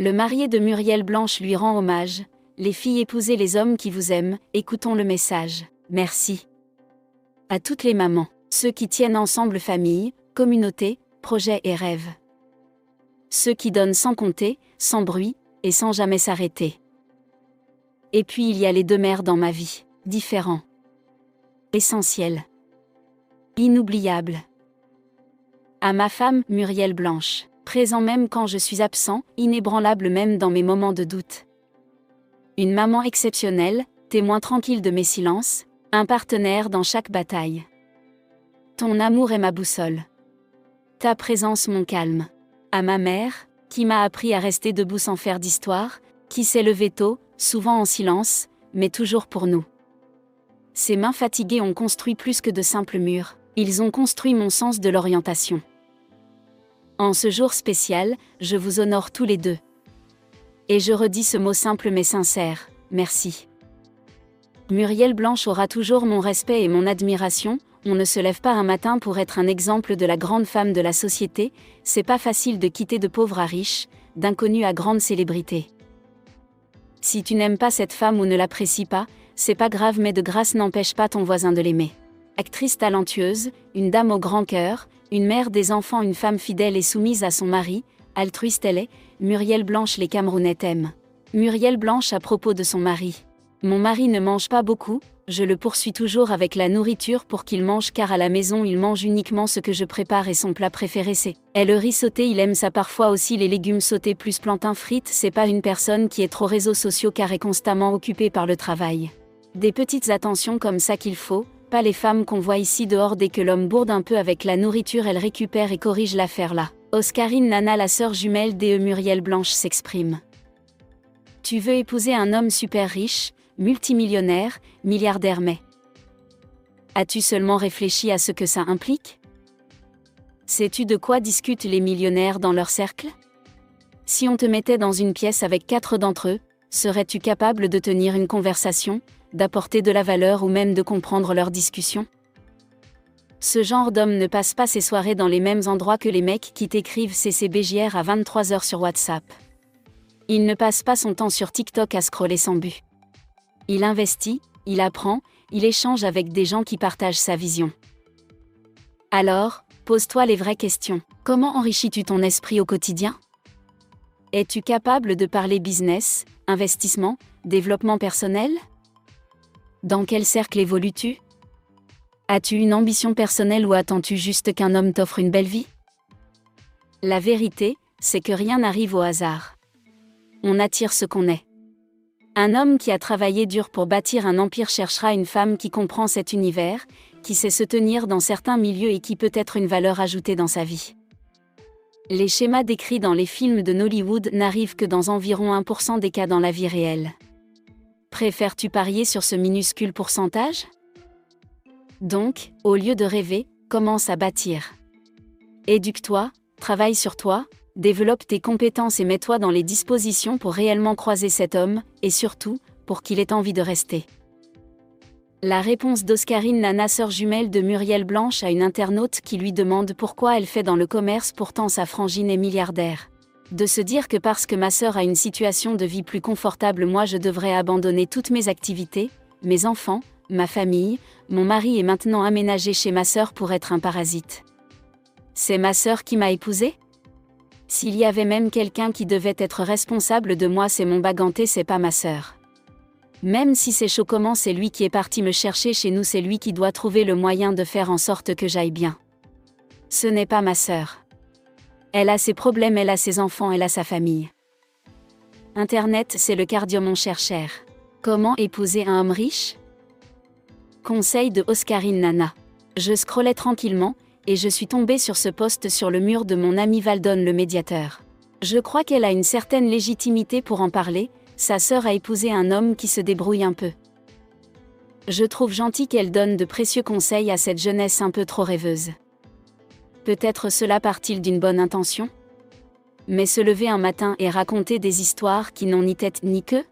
Le marié de Muriel Blanche lui rend hommage. Les filles, épousez les hommes qui vous aiment, écoutons le message. Merci. À toutes les mamans, ceux qui tiennent ensemble famille, communauté, projets et rêves. Ceux qui donnent sans compter, sans bruit, et sans jamais s'arrêter. Et puis il y a les deux mères dans ma vie, différents. Essentiels. Inoubliables. À ma femme, Muriel Blanche, présent même quand je suis absent, inébranlable même dans mes moments de doute. Une maman exceptionnelle, témoin tranquille de mes silences, un partenaire dans chaque bataille. Ton amour est ma boussole. Ta présence mon calme. À ma mère, qui m'a appris à rester debout sans faire d'histoire, qui s'est levée tôt, souvent en silence, mais toujours pour nous. Ses mains fatiguées ont construit plus que de simples murs, ils ont construit mon sens de l'orientation. En ce jour spécial, je vous honore tous les deux. Et je redis ce mot simple mais sincère, merci. Muriel Blanche aura toujours mon respect et mon admiration. On ne se lève pas un matin pour être un exemple de la grande femme de la société, c'est pas facile de quitter de pauvre à riche, d'inconnu à grande célébrité. Si tu n'aimes pas cette femme ou ne l'apprécies pas, c'est pas grave, mais de grâce n'empêche pas ton voisin de l'aimer. Actrice talentueuse, une dame au grand cœur, une mère des enfants, une femme fidèle et soumise à son mari, altruiste elle est, Muriel Blanche les Camerounais t'aiment. Muriel Blanche à propos de son mari. Mon mari ne mange pas beaucoup, je le poursuis toujours avec la nourriture pour qu'il mange, car à la maison il mange uniquement ce que je prépare et son plat préféré c'est le riz sauté. Il aime ça, parfois aussi les légumes sautés plus plantain frites. C'est pas une personne qui est trop réseaux sociaux car est constamment occupée par le travail. Des petites attentions comme ça qu'il faut, pas les femmes qu'on voit ici dehors. Dès que l'homme bourde un peu avec la nourriture, elle récupère et corrige l'affaire là. Oscarine Nana, la sœur jumelle de Muriel Blanche, s'exprime. Tu veux épouser un homme super riche, multimillionnaire, milliardaire, mais as-tu seulement réfléchi à ce que ça implique? Sais-tu de quoi discutent les millionnaires dans leur cercle? Si on te mettait dans une pièce avec 4 d'entre eux, serais-tu capable de tenir une conversation, d'apporter de la valeur ou même de comprendre leurs discussions? Ce genre d'homme ne passe pas ses soirées dans les mêmes endroits que les mecs qui t'écrivent CCBJR à 23h sur WhatsApp. Il ne passe pas son temps sur TikTok à scroller sans but. Il investit, il apprend, il échange avec des gens qui partagent sa vision. Alors, pose-toi les vraies questions. Comment enrichis-tu ton esprit au quotidien? Es-tu capable de parler business, investissement, développement personnel? Dans quel cercle évolues-tu? As-tu une ambition personnelle ou attends-tu juste qu'un homme t'offre une belle vie? La vérité, c'est que rien n'arrive au hasard. On attire ce qu'on est. Un homme qui a travaillé dur pour bâtir un empire cherchera une femme qui comprend cet univers, qui sait se tenir dans certains milieux et qui peut être une valeur ajoutée dans sa vie. Les schémas décrits dans les films de Nollywood n'arrivent que dans environ 1% des cas dans la vie réelle. Préfères-tu parier sur ce minuscule pourcentage? Donc, au lieu de rêver, commence à bâtir. Éduque-toi, travaille sur toi, développe tes compétences et mets-toi dans les dispositions pour réellement croiser cet homme, et surtout, pour qu'il ait envie de rester. La réponse d'Oscarine Nana, sœur jumelle de Muriel Blanche, à une internaute qui lui demande pourquoi elle fait dans le commerce, pourtant sa frangine est milliardaire. De se dire que parce que ma sœur a une situation de vie plus confortable, moi je devrais abandonner toutes mes activités, mes enfants, ma famille, mon mari est maintenant aménagé chez ma sœur pour être un parasite. C'est ma sœur qui m'a épousée? S'il y avait même quelqu'un qui devait être responsable de moi, c'est mon baganté, c'est pas ma sœur. Même si c'est chaud, comment c'est lui qui est parti me chercher chez nous, c'est lui qui doit trouver le moyen de faire en sorte que j'aille bien. Ce n'est pas ma sœur. Elle a ses problèmes, elle a ses enfants, elle a sa famille. Internet, c'est le cardio, mon cher. Comment épouser un homme riche? Conseil de Oscarine Nana. Je scrollais tranquillement, et je suis tombée sur ce post sur le mur de mon ami Valdon, le médiateur. Je crois qu'elle a une certaine légitimité pour en parler. Sa sœur a épousé un homme qui se débrouille un peu. Je trouve gentil qu'elle donne de précieux conseils à cette jeunesse un peu trop rêveuse. Peut-être cela part-il d'une bonne intention? Mais se lever un matin et raconter des histoires qui n'ont ni tête ni queue?